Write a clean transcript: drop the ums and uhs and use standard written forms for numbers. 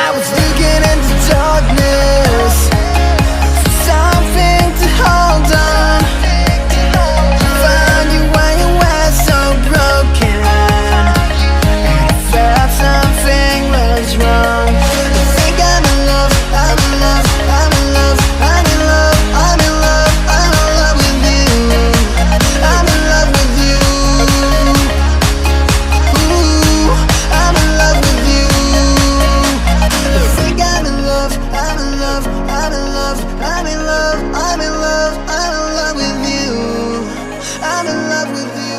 I was looking into darkness for something to hold on. Found you when you were so broken, and I felt something was wrong. I think I'm in love, I'm in love, I'm in love, I'm in love, I'm in love, I'm in love with you. I'm in love with you. Ooh, I'm in love with you. I think I'm in love, I'm in love, I'm in love, I'm in love, I'm in love, I'm in love with you. I'm in love with you.